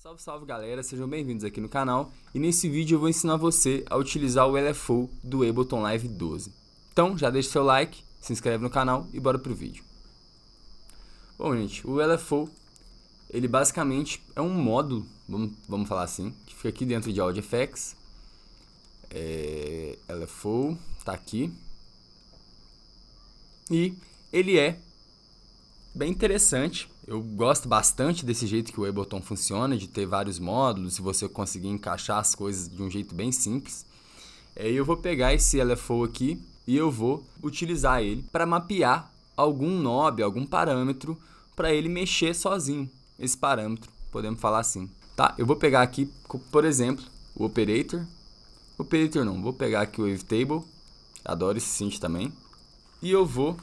Salve, salve galera, sejam bem-vindos aqui no canal e nesse vídeo eu vou ensinar você a utilizar o LFO do Ableton Live 12. Então já deixa seu like, se inscreve no canal e bora pro vídeo. Bom gente, o LFO ele basicamente é um módulo, vamos falar assim, que fica aqui dentro de Audio Effects. LFO tá aqui e ele é bem interessante. Eu gosto bastante desse jeito que o Ableton funciona, de ter vários módulos e você conseguir encaixar as coisas de um jeito bem simples. Eu vou pegar esse LFO aqui e eu vou utilizar ele para mapear algum knob, algum parâmetro, para ele mexer sozinho, esse parâmetro, podemos falar assim. Tá? Eu vou pegar aqui, por exemplo, o Operator não, vou pegar aqui o Wavetable, adoro esse synth também, e eu vou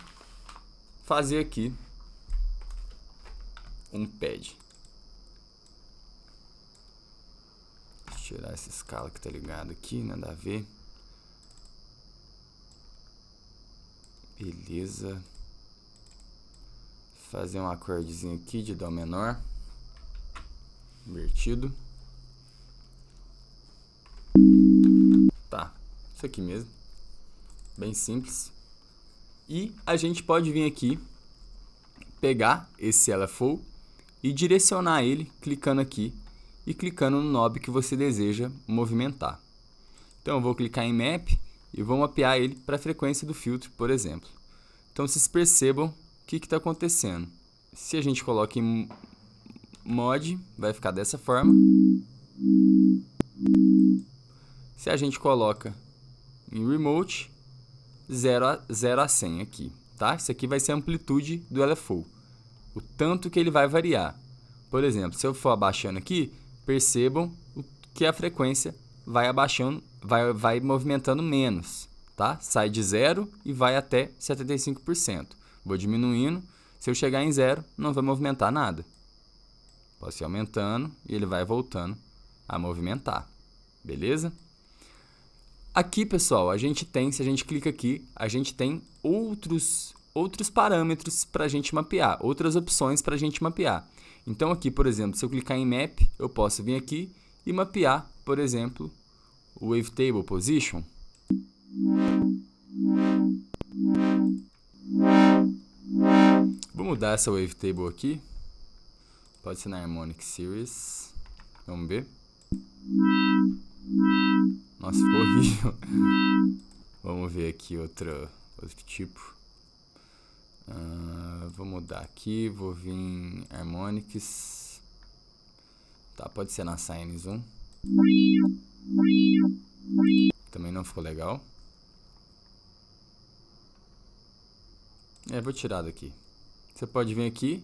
fazer aqui um pad. Deixa eu tirar essa escala que tá ligado aqui, nada a ver. Beleza. Fazer um acordezinho aqui de dó menor, invertido. Tá, isso aqui mesmo, bem simples. E a gente pode vir aqui, pegar esse LFO e direcionar ele clicando aqui e clicando no knob que você deseja movimentar. Então eu vou clicar em Map e vou mapear ele para a frequência do filtro, por exemplo. Então vocês percebam o que está acontecendo. Se a gente coloca em Mod, vai ficar dessa forma. Se a gente coloca em Remote, 0 a 100 aqui, tá? Isso aqui vai ser a amplitude do LFO, o tanto que ele vai variar. Por exemplo, se eu for abaixando aqui, percebam que a frequência vai abaixando, vai movimentando menos, tá? Sai de 0 e vai até 75%. Vou diminuindo, se eu chegar em 0, não vai movimentar nada. Posso ir aumentando e ele vai voltando a movimentar, beleza? Aqui, pessoal, a gente tem, se a gente clica aqui, a gente tem outros parâmetros para a gente mapear, outras opções para a gente mapear. Então aqui, por exemplo, se eu clicar em Map, eu posso vir aqui e mapear, por exemplo, o Wavetable Position. Vou mudar essa Wavetable aqui. Pode ser na Harmonic Series. Vamos ver. Nossa, ficou horrível. Vamos ver aqui outro tipo. Vou mudar aqui, vou vir em Harmonics. Tá, pode ser na Sine Zoom. Também não ficou legal. Vou tirar daqui. Você pode vir aqui.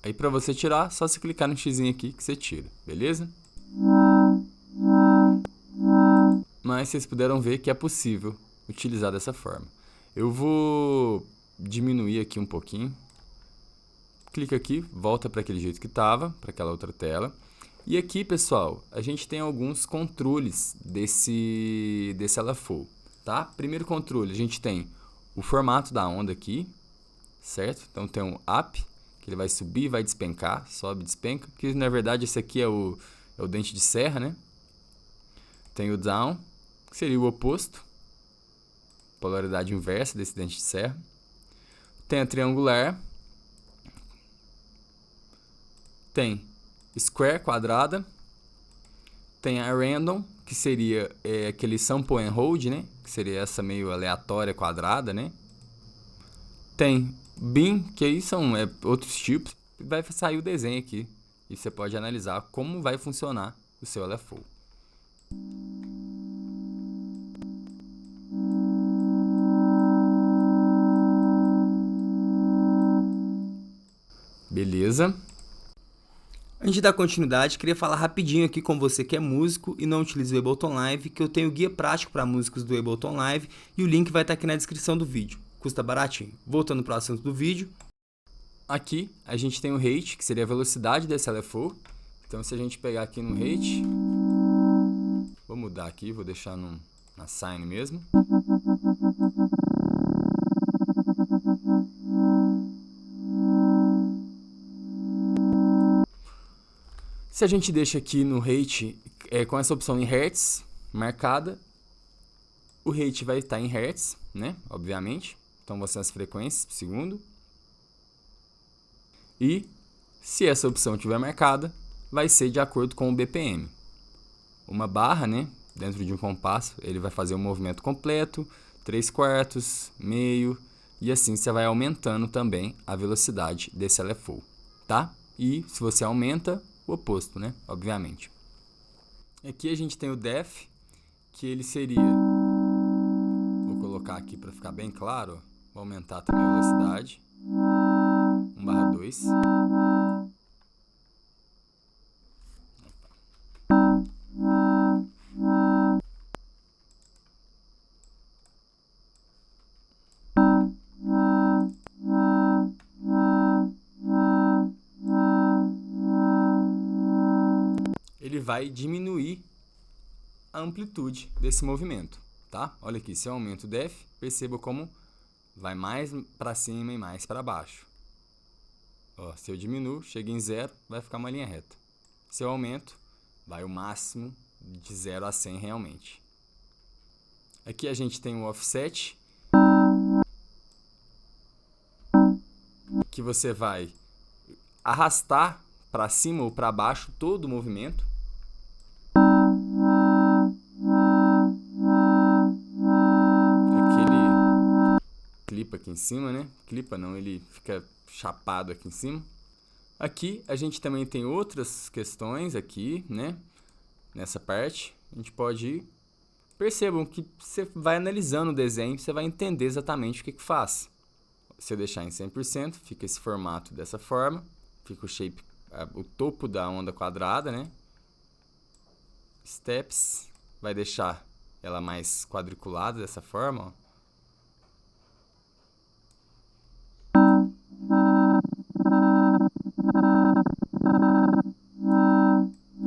Aí para você tirar, só se clicar no X aqui que você tira, beleza? Mas vocês puderam ver que é possível utilizar dessa forma. Eu vou diminuir aqui um pouquinho. Clica aqui, volta para aquele jeito que estava, para aquela outra tela. E aqui, pessoal, a gente tem alguns controles desse LFO, tá? Primeiro controle, a gente tem o formato da onda aqui, certo? Então tem um Up, que ele vai subir, vai despencar, sobe, despenca, que na verdade esse aqui é o dente de serra, né? Tem o Down, que seria o oposto, polaridade inversa desse dente de serra. Tem a triangular, tem Square, quadrada, tem a Random, que seria aquele Sample and Hold, né? Que seria essa meio aleatória quadrada, né? Tem Beam, que aí são outros tipos, vai sair o desenho aqui e você pode analisar como vai funcionar o seu LFO. Beleza? Antes de dar continuidade, queria falar rapidinho aqui com você que é músico e não utiliza o Ableton Live, que eu tenho guia prático para músicos do Ableton Live e o link vai estar aqui na descrição do vídeo. Custa baratinho. Voltando para o assunto do vídeo. Aqui a gente tem o rate, que seria a velocidade desse LFO. Então se a gente pegar aqui no rate, vou mudar aqui, vou deixar na Sine mesmo. Se a gente deixa aqui no rate com essa opção em Hertz marcada, o rate vai estar em Hertz, né? Obviamente. Então vão ser as frequências por segundo. E se essa opção estiver marcada, vai ser de acordo com o BPM. Uma barra, né? Dentro de um compasso, ele vai fazer um movimento completo, 3/4, meio, e assim você vai aumentando também a velocidade desse LFO, tá? E se você aumenta, o oposto, né? Obviamente. Aqui a gente tem o def, que ele seria... Vou colocar aqui para ficar bem claro, ó. Vou aumentar também a velocidade. 1/2. Ele vai diminuir a amplitude desse movimento, tá? Olha aqui, se eu aumento o def, perceba como vai mais para cima e mais para baixo. Ó, se eu diminuo, chega em 0, vai ficar uma linha reta. Se eu aumento, vai o máximo de 0 a 100 realmente. Aqui a gente tem o offset, que você vai arrastar para cima ou para baixo todo o movimento. Aquele clipa aqui em cima, né? Clipa não, ele fica chapado aqui em cima. Aqui a gente também tem outras questões aqui, né? Nessa parte, a gente pode ir. Percebam que você vai analisando o desenho, você vai entender exatamente o que faz. Se eu deixar em 100%, fica esse formato dessa forma. Fica o shape, o topo da onda quadrada, né? Steps, vai deixar ela mais quadriculada dessa forma, ó.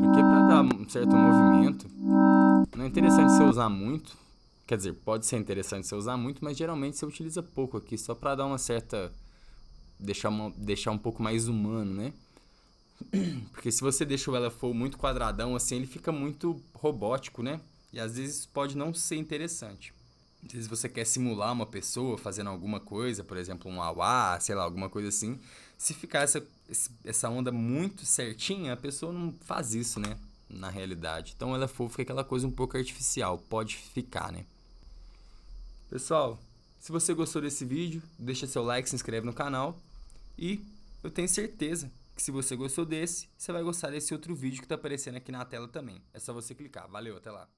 Aqui é para dar um certo movimento. Não é interessante você usar muito. Quer dizer, pode ser interessante você usar muito, mas geralmente você utiliza pouco aqui, só para dar uma certa... deixar um pouco mais humano, né? Porque se você deixa o LFO muito quadradão, assim, ele fica muito robótico, né? E às vezes pode não ser interessante. Às vezes você quer simular uma pessoa fazendo alguma coisa, por exemplo, um auá, sei lá, alguma coisa assim. Se ficar essa onda muito certinha, a pessoa não faz isso, né? Na realidade. Então o LFO fica aquela coisa um pouco artificial, pode ficar, né? Pessoal, se você gostou desse vídeo, deixa seu like, se inscreve no canal. E eu tenho certeza que se você gostou desse, você vai gostar desse outro vídeo que está aparecendo aqui na tela também. É só você clicar. Valeu, até lá.